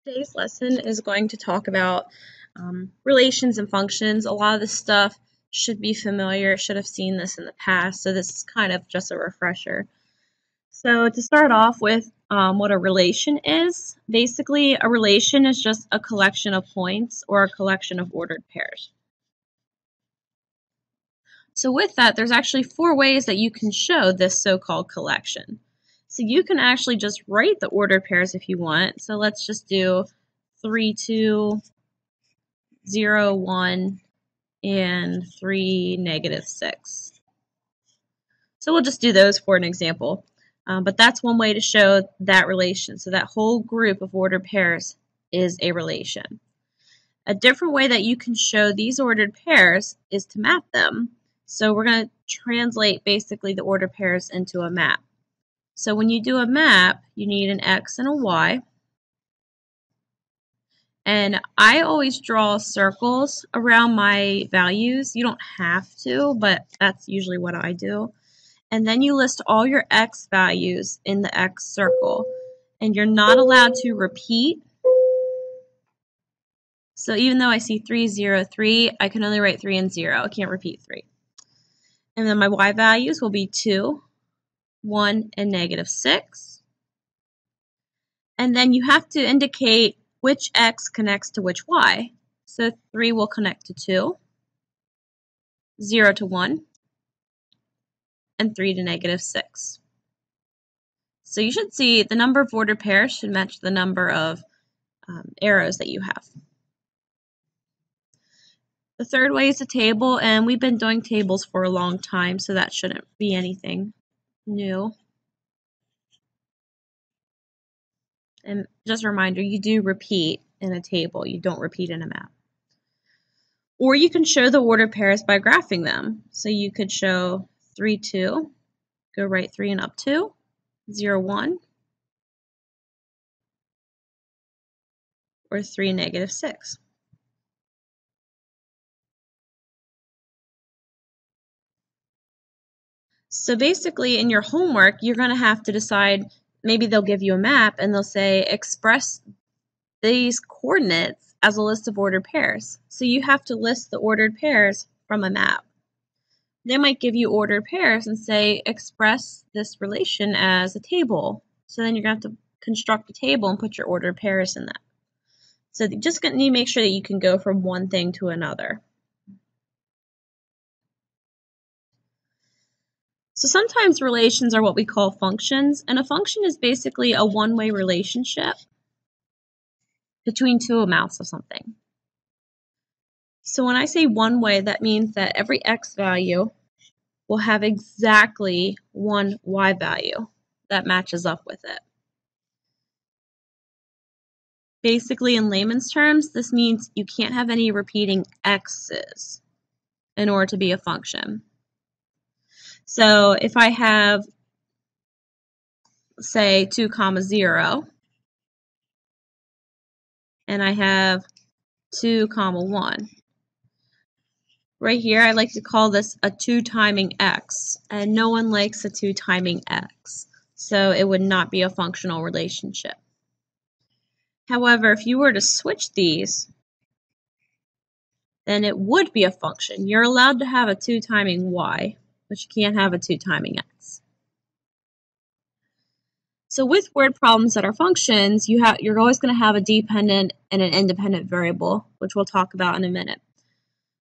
Today's lesson is going to talk about relations and functions. A lot of this stuff should be familiar, should have seen this in the past, so this is kind of just a refresher. So to start off with what a relation is, basically a relation is just a collection of points or a collection of ordered pairs. So with that, there's actually 4 ways that you can show this so-called collection. So you can actually just write the ordered pairs if you want. So let's just do 3, 2, 0, 1, and 3, negative 6. So we'll just do those for an example. But that's one way to show that relation. So that whole group of ordered pairs is a relation. A different way that you can show these ordered pairs is to map them. So we're going to translate basically the ordered pairs into a map. So when you do a map, you need an X and a Y. And I always draw circles around my values. You don't have to, but that's usually what I do. And then you list all your X values in the X circle. And you're not allowed to repeat. So even though I see 3, 0, 3, I can only write 3 and 0. I can't repeat 3. And then my Y values will be 2, 1, and negative 6. And then you have to indicate which X connects to which Y. So 3 will connect to 2, 0 to 1, and 3 to negative 6. So you should see the number of ordered pairs should match the number of arrows that you have. The third way is a table, and we've been doing tables for a long time, so that shouldn't be anything new. And just a reminder, you do repeat in a table. You don't repeat in a map. Or you can show the ordered pairs by graphing them. So you could show 3, 2, go right 3 and up 2, 0, 1, or 3, negative 6. So basically in your homework, you're going to have to decide, maybe they'll give you a map and they'll say express these coordinates as a list of ordered pairs. So you have to list the ordered pairs from a map. They might give you ordered pairs and say express this relation as a table. So then you're going to have to construct a table and put your ordered pairs in that. So you just need to make sure that you can go from one thing to another. So sometimes relations are what we call functions, and a function is basically a one-way relationship between two amounts of something. So when I say one way, that means that every x value will have exactly one y value that matches up with it. Basically, in layman's terms, this means you can't have any repeating x's in order to be a function. So if I have, say, 2, 0, and I have 2, 1, right here I like to call this a 2 timing x, and no one likes a 2 timing x, so it would not be a functional relationship. However, if you were to switch these, then it would be a function. You're allowed to have a 2 timing y, but you can't have a 2 timing x. So with word problems that are functions, you're always going to have a dependent and an independent variable, which we'll talk about in a minute.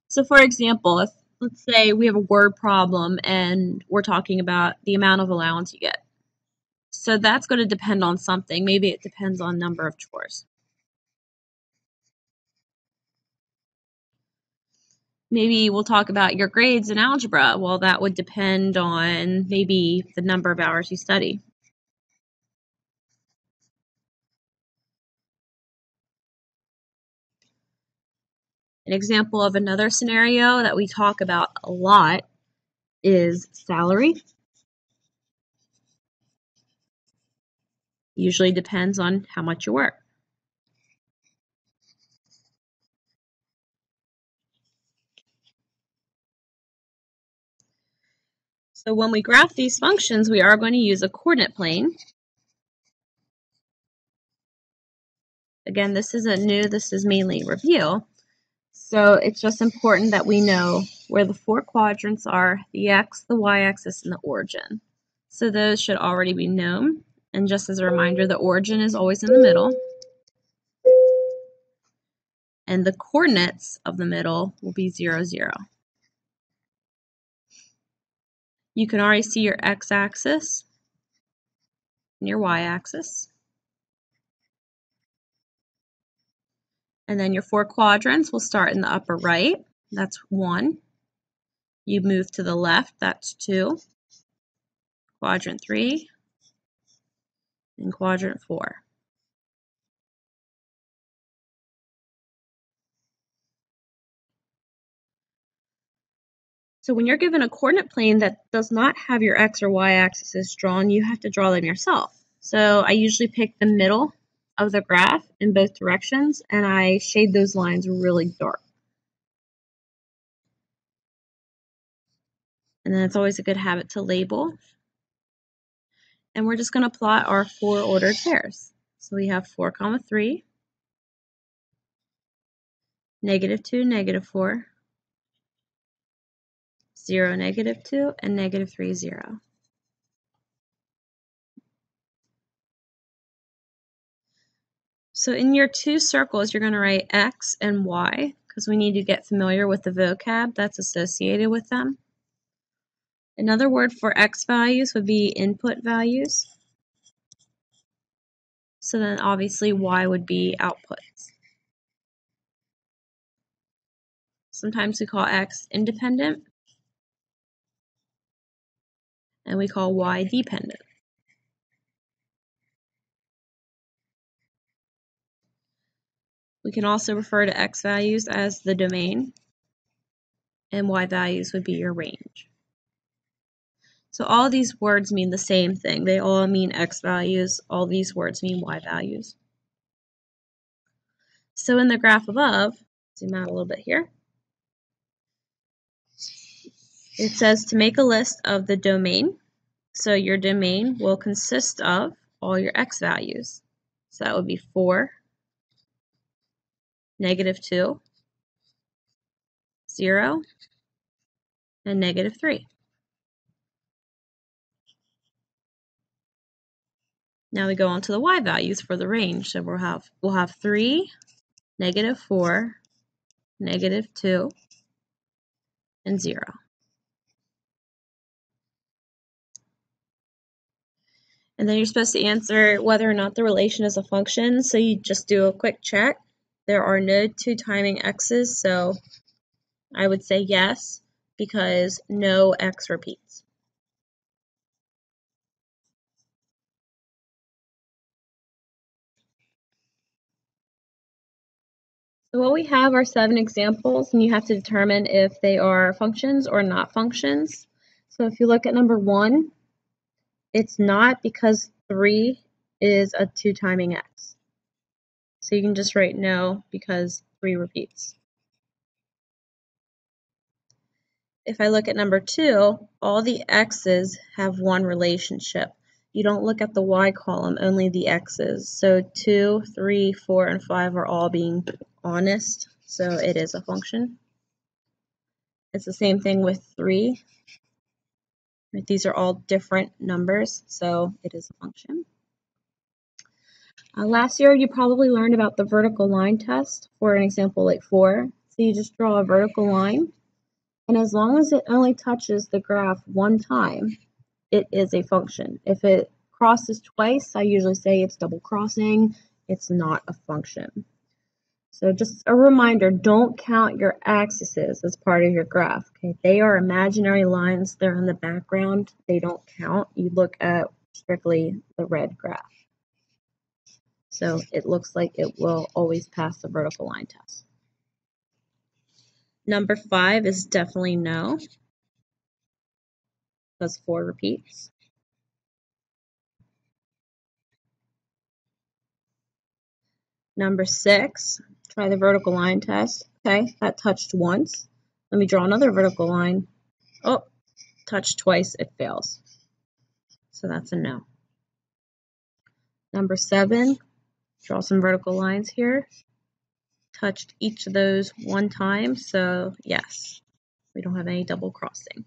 So for example, let's say we have a word problem and we're talking about the amount of allowance you get. So that's going to depend on something. Maybe it depends on number of chores. Maybe we'll talk about your grades in algebra. Well, that would depend on maybe the number of hours you study. An example of another scenario that we talk about a lot is salary. Usually depends on how much you work. So when we graph these functions, we are going to use a coordinate plane. Again, this isn't new, this is mainly review. So it's just important that we know where the 4 quadrants are, the x, the y-axis, and the origin. So those should already be known. And just as a reminder, the origin is always in the middle. And the coordinates of the middle will be 0, 0. You can already see your x-axis and your y-axis. And then your 4 quadrants will start in the upper right. That's 1. You move to the left, that's 2. Quadrant 3. And quadrant 4. So when you're given a coordinate plane that does not have your x or y axes drawn, you have to draw them yourself. So I usually pick the middle of the graph in both directions, and I shade those lines really dark. And then it's always a good habit to label. And we're just going to plot our 4 ordered pairs. So we have 4, 3, -2, -4, 0, -2, and -3, 0. So in your 2 circles, you're going to write x and y, because we need to get familiar with the vocab that's associated with them. Another word for x values would be input values. So then obviously y would be outputs. Sometimes we call x independent, and we call y dependent. We can also refer to x values as the domain, and y values would be your range. So all these words mean the same thing. They all mean x values. All these words mean y values. So in the graph above, zoom out a little bit here, it says to make a list of the domain. So your domain will consist of all your x values. So that would be 4, -2, 0, and -3. Now we go on to the y values for the range. So we'll have 3, -4, -2, and 0. And then you're supposed to answer whether or not the relation is a function. So you just do a quick check. There are no 2 timing x's, so I would say yes, because no x repeats. So what we have are 7 examples, and you have to determine if they are functions or not functions. So if you look at number 1, it's not, because 3 is a 2 timing x. So you can just write no, because 3 repeats. If I look at number 2, all the x's have one relationship. You don't look at the y column, only the x's. So 2, 3, 4, and 5 are all being honest, so it is a function. It's the same thing with 3. These are all different numbers, so it is a function. Last year, you probably learned about the vertical line test for an example like 4. So you just draw a vertical line, and as long as it only touches the graph one time, it is a function. If it crosses twice, I usually say it's double crossing. It's not a function. So just a reminder, don't count your axes as part of your graph. Okay? They are imaginary lines. They're in the background. They don't count. You look at strictly the red graph. So it looks like it will always pass the vertical line test. Number 5 is definitely no, because 4 repeats. Number 6, try the vertical line test. Okay, that touched once. Let me draw another vertical line. Oh, touched twice, it fails. So that's a no. Number 7, Draw some vertical lines here. Touched each of those one time, so yes, we don't have any double crossing.